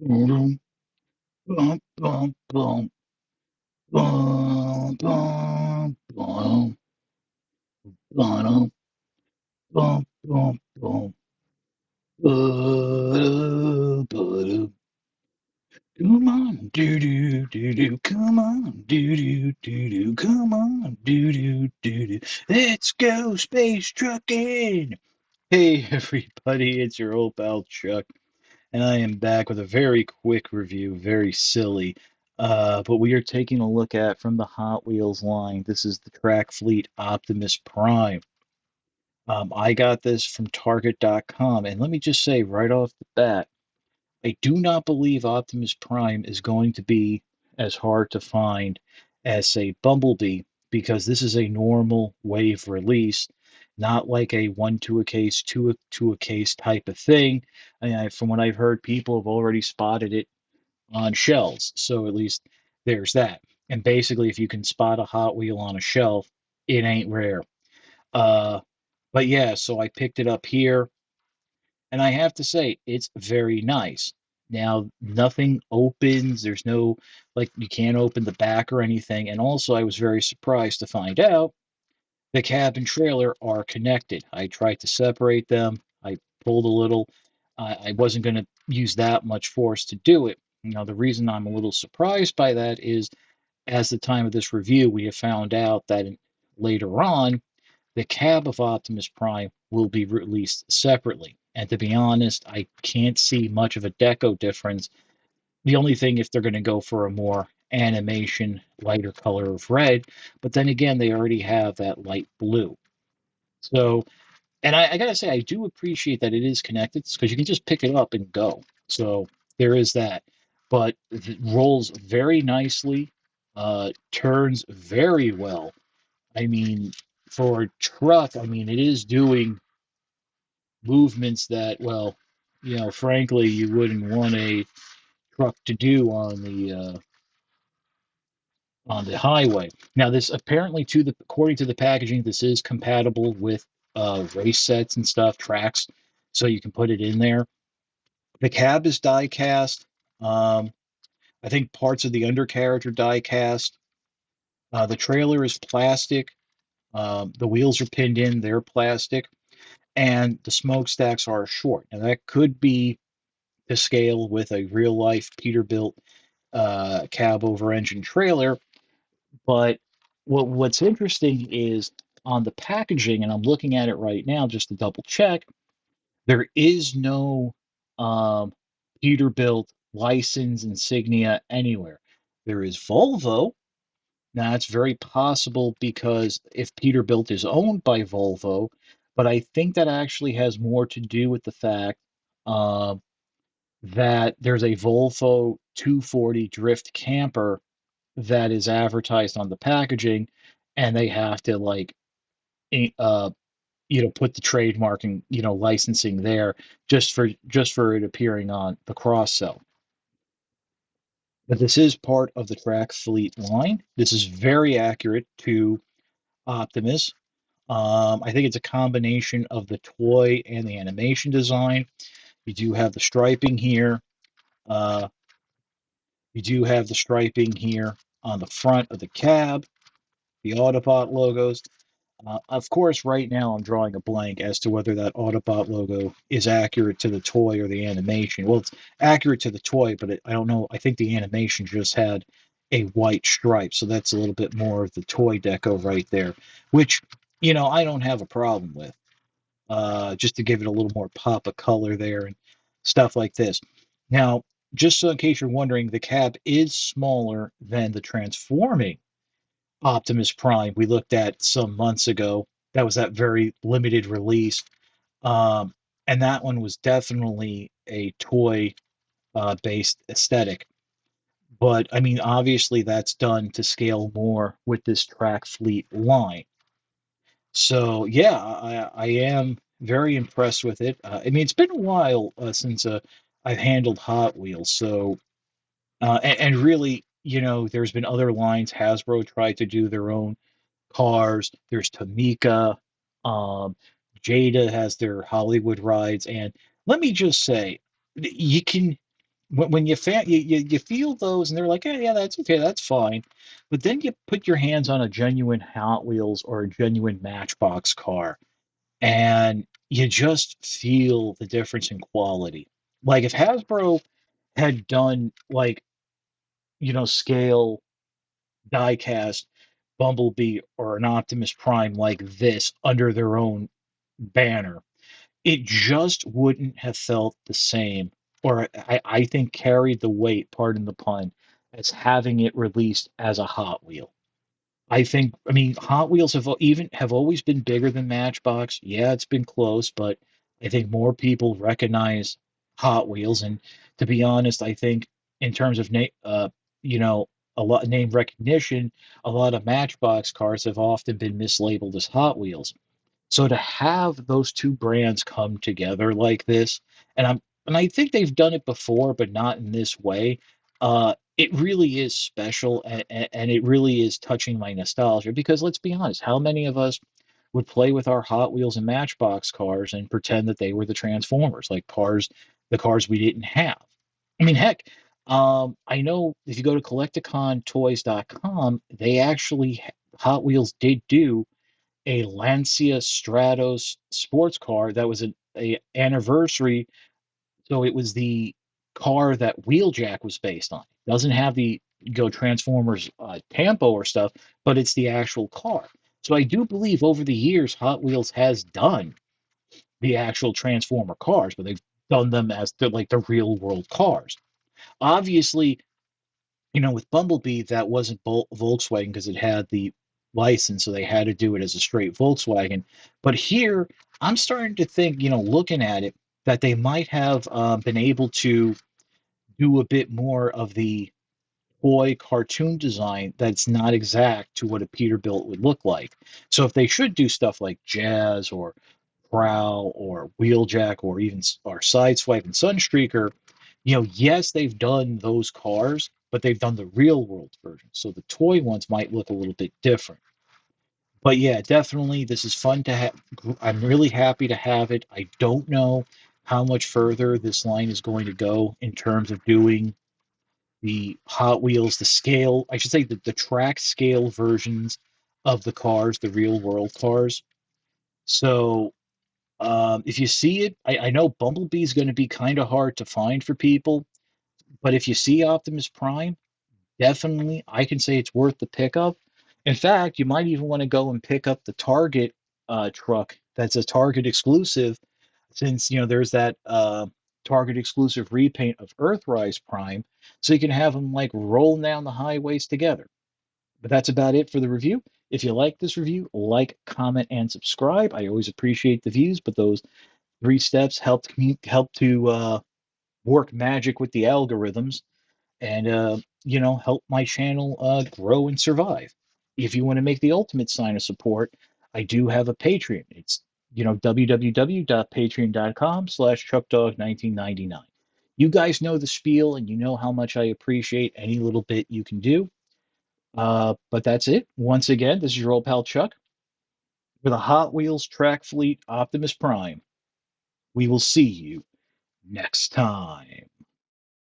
Bum, bum, bum, bum, bum, bum, bum, bum, bum, bum, bum, ba-da-ba-da. Come on, doo doo doo doo. Come on, doo doo doo doo. Come on, doo doo doo doo. Let's go space trucking. Hey everybody, it's your old pal Chuck, and I am back with a very quick review, very silly. But we are taking a look at from the Hot Wheels line. This is the Track Fleet Optimus Prime. I got this from Target.com, and let me just say right off the bat, I do not believe Optimus Prime is going to be as hard to find as, say, Bumblebee, because this is a normal wave release, not like a one to a case, to a case type of thing. From what I've heard, people have already spotted it on shelves, so at least there's that. And basically, if you can spot a Hot Wheel on a shelf, it ain't rare. Uh, but yeah, so I picked it up here. And I have to say, it's very nice. Now, nothing opens. There's no, like, you can't open the back or anything. And also, I was very surprised to find out the cab and trailer are connected. I tried to separate them. I pulled a little. I wasn't going to use that much force to do it. Now, the reason I'm a little surprised by that is, as the time of this review, we have found out that later on, the cab of Optimus Prime will be released separately. And to be honest, I can't see much of a deco difference. The only thing, if they're going to go for a more animation, lighter color of red, but then again, they already have that light blue. So, and I gotta say, I do appreciate that it is connected because you can just pick it up and go. So there is that. But it rolls very nicely, turns very well. I mean, for a truck, I mean, it is doing movements that, well, frankly, you wouldn't want a truck to do on the highway. Now, this apparently, according to the packaging, this is compatible with race sets and stuff, tracks, so you can put it in there. The cab is die cast. Um, I think parts of the undercarriage are die cast. The trailer is plastic. The wheels are pinned in; they're plastic. And the smokestacks are short. Now that could be to scale with a real life Peterbilt cab over engine trailer, but what's interesting is on the packaging, and I'm looking at it right now just to double check. There is no um, Peterbilt license insignia anywhere. There is Volvo. Now, it's very possible because if Peterbilt is owned by Volvo, but I think that actually has more to do with the fact uh, that there's a Volvo 240 Drift camper that is advertised on the packaging, and they have to like uh, put the trademark and licensing there just for it appearing on the cross sell. But this is part of the Track Fleet line. This is very accurate to Optimus. I think it's a combination of the toy and the animation design. You do have the striping here. Uh, you do have the striping here on the front of the cab, the Autobot logos. Of course, right now I'm drawing a blank as to whether that Autobot logo is accurate to the toy or the animation. Well, it's accurate to the toy, but I don't know. I think the animation just had a white stripe, so that's a little bit more of the toy deco right there, which, I don't have a problem with. Just to give it a little more pop of color there and stuff like this. Now, just so in case you're wondering, the cab is smaller than the transforming Optimus Prime we looked at some months ago. That was that very limited release. Um, and that one was definitely a toy based aesthetic. But I mean, obviously, that's done to scale more with this Track Fleet line. So yeah, I am very impressed with it. I mean, it's been a while since I've handled Hot Wheels, so and really, there's been other lines. Hasbro tried to do their own cars. There's Tamika, um, Jada has their Hollywood rides, and let me just say, you can. when you feel those and they're like, yeah, that's okay, that's fine. But then you put your hands on a genuine Hot Wheels or a genuine Matchbox car, and you just feel the difference in quality. Like if Hasbro had done like, scale diecast Bumblebee or an Optimus Prime like this under their own banner, it just wouldn't have felt the same, or I think carried the weight, pardon the pun, as having it released as a Hot Wheel. I mean, Hot Wheels have always been bigger than Matchbox. Yeah, it's been close, but I think more people recognize Hot Wheels. And to be honest, I think in terms of you know, a lot name recognition, a lot of Matchbox cars have often been mislabeled as Hot Wheels. So to have those two brands come together like this, and I think they've done it before, but not in this way. It really is special, and it really is touching my nostalgia. Because let's be honest, how many of us would play with our Hot Wheels and Matchbox cars and pretend that they were the Transformers, like the cars we didn't have? I mean, heck, I know if you go to collecticontoys.com, they actually Hot Wheels did do a Lancia Stratos sports car that was a anniversary. So it was the car that Wheeljack was based on. It doesn't have the Go Transformers Tampo or stuff, but it's the actual car. So I do believe over the years Hot Wheels has done the actual Transformer cars, but they've done them as like the real world cars. Obviously, with Bumblebee, that wasn't Volkswagen because it had the license, so they had to do it as a straight Volkswagen. But here, I'm starting to think, looking at it, that they might have been able to do a bit more of the toy cartoon design that's not exact to what a Peterbilt would look like. So if they should do stuff like Jazz or Prowl or Wheeljack or even or Sideswipe and Sunstreaker, yes, they've done those cars, but they've done the real world version. So the toy ones might look a little bit different. But yeah, definitely, this is fun to have. I'm really happy to have it. I don't know how much further this line is going to go in terms of doing the Hot Wheels, the scale, I should say the track scale versions of the cars, the real world cars. So if you see it, I know Bumblebee is going to be kind of hard to find for people, but if you see Optimus Prime, definitely I can say it's worth the pickup. In fact, you might even want to go and pick up the Target truck that's a Target exclusive, since there's that Target exclusive repaint of Earthrise Prime, so you can have them like rolling down the highways together. But that's about it for the review. If you like this review, like, comment, and subscribe. I always appreciate the views, but those three steps help to work magic with the algorithms and help my channel grow and survive. If you want to make the ultimate sign of support, I do have a Patreon. It's www.patreon.com/chuckdog1999. You guys know the spiel, and you know how much I appreciate any little bit you can do. But that's it. Once again, this is your old pal Chuck with a Hot Wheels Track Fleet Optimus Prime. We will see you next time.